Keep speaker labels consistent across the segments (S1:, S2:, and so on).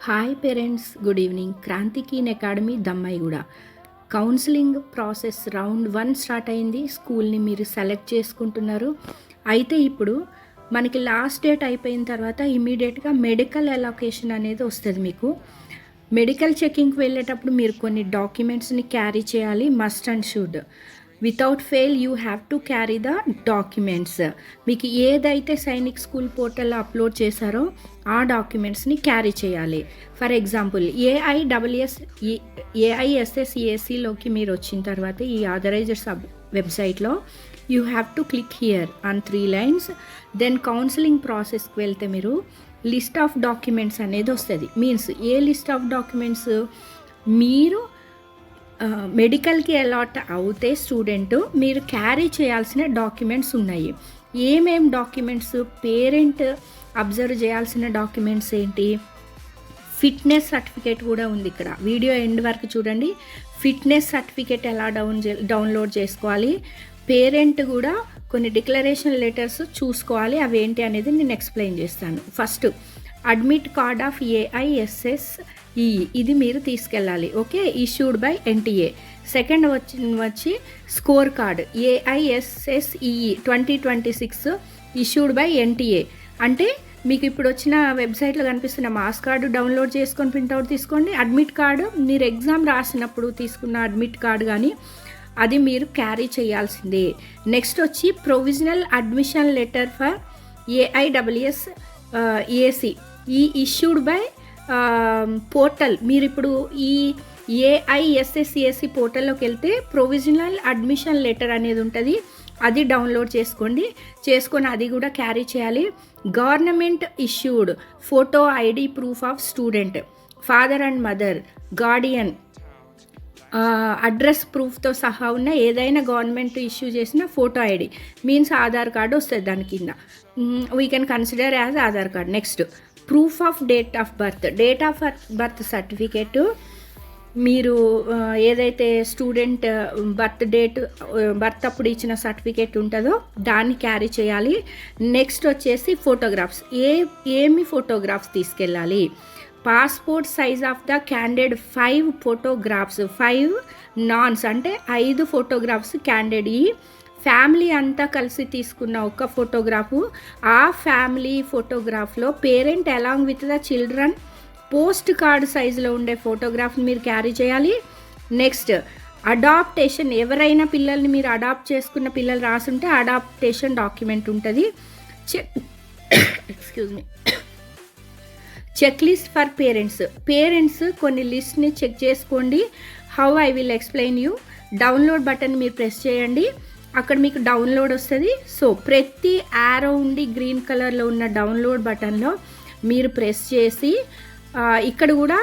S1: Hi parents, good evening. Kranti keen academy Dammaiguda counselling process round 1 start అయింది. స్కూల్ని మీరు select చేసుకుంటున్నారు. అయితే ఇప్పుడు మనకి లాస్ట్ డేట్ అయిపోయిన తర్వాత ఇమీడియట్గా మెడికల్ అలొకేషన్ అనేది వస్తుంది. మీకు మెడికల్ చెకింగ్కి వెళ్ళేటప్పుడు మీరు కొన్ని డాక్యుమెంట్స్ని క్యారీ చేయాలి, must and should. Without fail you have to carry the documents. మీకు ఏదైతే సైనిక్ స్కూల్ పోర్టల్లో అప్లోడ్ చేశారో ఆ డాక్యుమెంట్స్ని క్యారీ చేయాలి. ఫర్ ఎగ్జాంపుల్ ఏఐఎస్ఎస్ఏసీలోకి మీరు వచ్చిన తర్వాత ఈ ఆథరైజ్డ్ వెబ్సైట్లో you have to click here on 3 lines. Then counselling ప్రాసెస్కి వెళ్తే మీరు లిస్ట్ ఆఫ్ డాక్యుమెంట్స్ అనేది వస్తుంది. Means a list of documents మీరు మెడికల్కి అలాట్ అవుతే స్టూడెంట్ మీరు క్యారీ చేయాల్సిన డాక్యుమెంట్స్ ఉన్నాయి. ఏమేం డాక్యుమెంట్స్? పేరెంట్ అబ్జర్వ్ చేయాల్సిన డాక్యుమెంట్స్ ఏంటి? ఫిట్నెస్ సర్టిఫికేట్ కూడా ఉంది ఇక్కడ. వీడియో ఎండ్ వరకు చూడండి. ఫిట్నెస్ సర్టిఫికేట్ ఎలా డౌన్లోడ్ చేసుకోవాలి, పేరెంట్ కూడా కొన్ని డిక్లరేషన్ లెటర్స్ చూసుకోవాలి, అవి ఏంటి అనేది నేను ఎక్స్ప్లెయిన్ చేస్తాను. First admit card of AISSE, ఇది మీరు తీసుకెళ్ళాలి. Okay, issued by NTA. Second వచ్చి score card AISSE 2026 issued by NTA. అంటే మీకు ఇప్పుడు వచ్చిన వెబ్సైట్లో కనిపిస్తున్న మాస్ కార్డు డౌన్లోడ్ చేసుకొని ప్రింట్అవుట్ తీసుకోండి. అడ్మిట్ కార్డు మీరు ఎగ్జామ్ రాసినప్పుడు తీసుకున్న అడ్మిట్ కార్డు కానీ అది మీరు క్యారీ చేయాల్సిందే. నెక్స్ట్ వచ్చి provisional admission letter for AIWS AC ఈ ఇష్యూడ్ బై పోర్టల్. మీరు ఇప్పుడు ఈ ఏఐఎస్ఎస్ఏసీ పోర్టల్లోకి వెళ్తే ప్రొవిజనల్ అడ్మిషన్ లెటర్ అనేది ఉంటుంది, అది డౌన్లోడ్ చేసుకొని అది కూడా క్యారీ చేయాలి. Government issued photo ID proof of student, father and mother, guardian, address ప్రూఫ్తో సహా ఉన్న ఏదైనా గవర్నమెంట్ ఇష్యూ చేసిన photo ID means Aadhaar card వస్తుంది దాని కింద. We can consider as Aadhaar card. Next proof of date of birth certificate. మీరు ఏదైతే స్టూడెంట్ బర్త్ అప్పుడు ఇచ్చిన సర్టిఫికేట్ ఉంటుందో దాన్ని క్యారీ చేయాలి. నెక్స్ట్ వచ్చేసి ఫోటోగ్రాఫ్స్. ఏమి ఫోటోగ్రాఫ్స్ తీసుకెళ్ళాలి? Passport size of the candidate 5 photographs, 5 naans అంటే 5 ఫోటోగ్రాఫ్స్ క్యాండిడేట్. ఫ్యామిలీ అంతా కలిసి తీసుకున్న ఒక ఫోటోగ్రాఫు. ఆ ఫ్యామిలీ ఫోటోగ్రాఫ్లో parent along with the children post card సైజులో ఉండే ఫోటోగ్రాఫ్ని మీరు క్యారీ చేయాలి. నెక్స్ట్ అడాప్టేషన్, ఎవరైనా పిల్లల్ని మీరు అడాప్ట్ చేసుకున్న పిల్లలు రాసుంటే అడాప్టేషన్ డాక్యుమెంట్ ఉంటుంది. Excuse me. Check list for parents కొన్ని లిస్ట్ని చెక్ చేసుకోండి. How I will explain you. Download button మీరు ప్రెస్ చేయండి, అక్కడ మీకు డౌన్లోడ్ వస్తుంది. సో ప్రతి యారో ఉండి గ్రీన్ కలర్లో ఉన్న డౌన్లోడ్ బటన్లో మీరు ప్రెస్ చేసి ఇక్కడ కూడా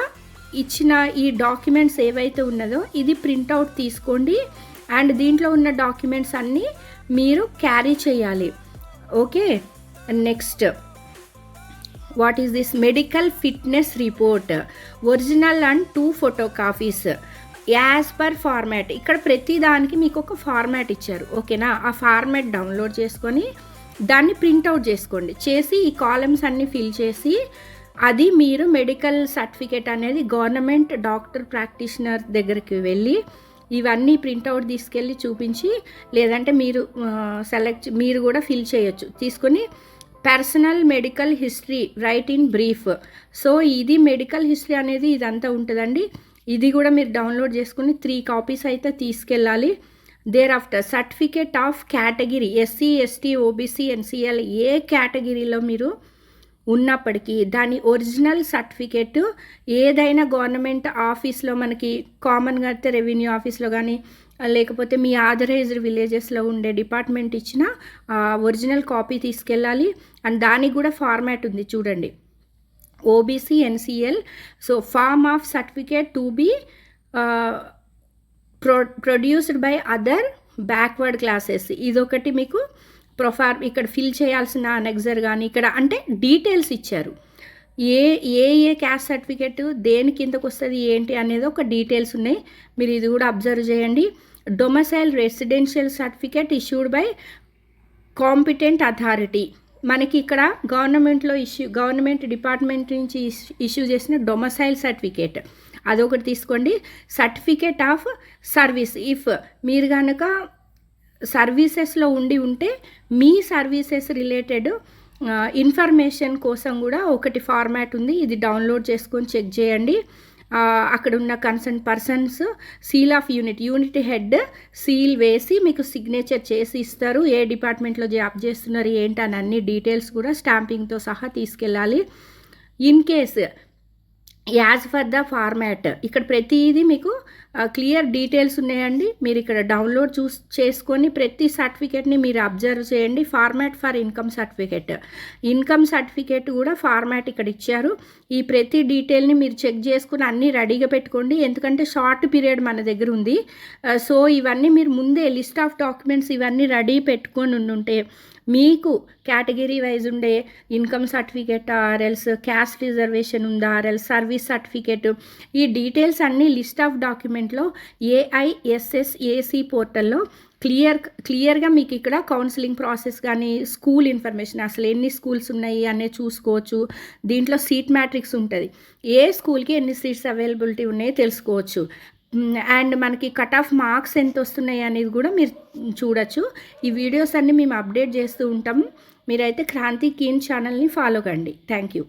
S1: ఇచ్చిన ఈ డాక్యుమెంట్స్ ఏవైతే ఉన్నదో ఇది ప్రింట్అవుట్ తీసుకోండి. అండ్ దీంట్లో ఉన్న డాక్యుమెంట్స్ అన్నీ మీరు క్యారీ చేయాలి. Okay, next what is this? Medical fitness report, original and 2 photocopies as per format. ఇక్కడ ప్రతి దానికి మీకు ఒక ఫార్మాట్ ఇచ్చారు. ఓకేనా, ఆ ఫార్మాట్ డౌన్లోడ్ చేసుకొని దాన్ని ప్రింట్అవుట్ చేసి ఈ కాలమ్స్ అన్నీ ఫిల్ చేసి అది మీరు మెడికల్ సర్టిఫికేట్ అనేది గవర్నమెంట్ డాక్టర్ ప్రాక్టీషనర్ దగ్గరికి వెళ్ళి ఇవన్నీ ప్రింట్అవుట్ తీసుకెళ్ళి చూపించి, లేదంటే మీరు కూడా ఫిల్ చేయొచ్చు. తీసుకొని personal medical history right in brief. So ఇది మెడికల్ హిస్టరీ అనేది ఇదంతా ఉంటుందండి. ఇది కూడా మీరు డౌన్లోడ్ చేసుకుని 3 కాపీస్ అయితే తీసుకెళ్ళాలి. Thereafter certificate of category SC, ST, OBC, NCL ఏ కేటగిరీలో మీరు ఉన్నప్పటికీ దాని ఒరిజినల్ సర్టిఫికేట్ ఏదైనా గవర్నమెంట్ ఆఫీస్లో మనకి కామన్గా అయితే రెవెన్యూ ఆఫీస్లో కానీ లేకపోతే మీ ఆథరైజ్డ్ విలేజెస్లో ఉండే డిపార్ట్మెంట్ ఇచ్చిన ఒరిజినల్ కాపీ తీసుకెళ్ళాలి. అండ్ దానికి కూడా ఫార్మాట్ ఉంది చూడండి, OBC, NCL. So form of certificate to be produced by other backward classes. ఇదొకటి మీకు ఇక్కడ ఫిల్ చేయాల్సిన అనెక్సర్ కానీ ఇక్కడ అంటే డీటెయిల్స్ ఇచ్చారు. ఏ క్యాస్ట్ సర్టిఫికేట్ దేని కిందకు వస్తుంది ఏంటి అనేది ఒక డీటెయిల్స్ ఉన్నాయి. మీరు ఇది కూడా అబ్జర్వ్ చేయండి. Domicile residential certificate issued by competent authority. మనకి ఇక్కడ గవర్నమెంట్ డిపార్ట్మెంట్ నుంచి ఇష్యూ చేసిన డొమసైల్ సర్టిఫికేట్ అదొకటి తీసుకోండి. సర్టిఫికేట్ ఆఫ్ సర్వీస్, ఇఫ్ మీరు కనుక సర్వీసెస్లో ఉంటే మీ సర్వీసెస్ రిలేటెడ్ ఇన్ఫర్మేషన్ కోసం కూడా ఒకటి ఫార్మాట్ ఉంది, ఇది డౌన్లోడ్ చేసుకొని చెక్ చేయండి. అక్కడ ఉన్న concern persons seal of unit head seal వేసి మీకు సిగ్నేచర్ చేసి ఇస్తారు. ఏ డిపార్ట్మెంట్లో జాబ్ చేస్తున్నారు ఏంటని అన్ని డీటెయిల్స్ కూడా స్టాంపింగ్తో సహా తీసుకెళ్ళాలి. In case as for the format, ఇక్కడ ప్రతిదీ మీకు క్లియర్ డీటెయిల్స్ ఉన్నాయండి. మీరు ఇక్కడ డౌన్లోడ్ చేసుకొని ప్రతి సర్టిఫికేట్ని మీరు అబ్జర్వ్ చేయండి. ఫార్మాట్ ఫర్ ఇన్కమ్ సర్టిఫికేట్ కూడా ఫార్మాట్ ఇక్కడ ఇచ్చారు. ఈ ప్రతి డీటెయిల్ని మీరు చెక్ చేసుకుని అన్నీ రెడీగా పెట్టుకోండి, ఎందుకంటే షార్ట్ పీరియడ్ మన దగ్గర ఉంది. సో ఇవన్నీ మీరు ముందే లిస్ట్ ఆఫ్ డాక్యుమెంట్స్ ఇవన్నీ రెడీ పెట్టుకొని ఉంటే మీకు కేటగిరీ వైజ్ ఉండే ఇన్కమ్ సర్టిఫికేట్ ఆర్ఎల్స్ క్యాస్ట్ రిజర్వేషన్ ఉందా ఆర్ఎల్స్ సర్వీస్ సర్టిఫికేట్, ఈ డీటెయిల్స్ అన్నీ లిస్ట్ ఆఫ్ డాక్యుమెంట్లో AISSAC పోర్టల్లో క్లియర్గా మీకు ఇక్కడ కౌన్సిలింగ్ ప్రాసెస్ కానీ స్కూల్ ఇన్ఫర్మేషన్ అసలు ఎన్ని స్కూల్స్ ఉన్నాయి అనేది చూసుకోవచ్చు. దీంట్లో సీట్ మ్యాట్రిక్స్ ఉంటుంది, ఏ స్కూల్కి ఎన్ని సీట్స్ అవైలబిలిటీ ఉన్నాయో తెలుసుకోవచ్చు. అండ్ మనకి కట్ ఆఫ్ మార్క్స్ ఎంత వస్తున్నాయి అనేది కూడా మీరు చూడొచ్చు. ఈ వీడియోస్ అన్నీ మేము అప్డేట్ చేస్తూ ఉంటాము. మీరైతే క్రాంతి కీన్ ఛానల్ని ఫాలో కండి. Thank you.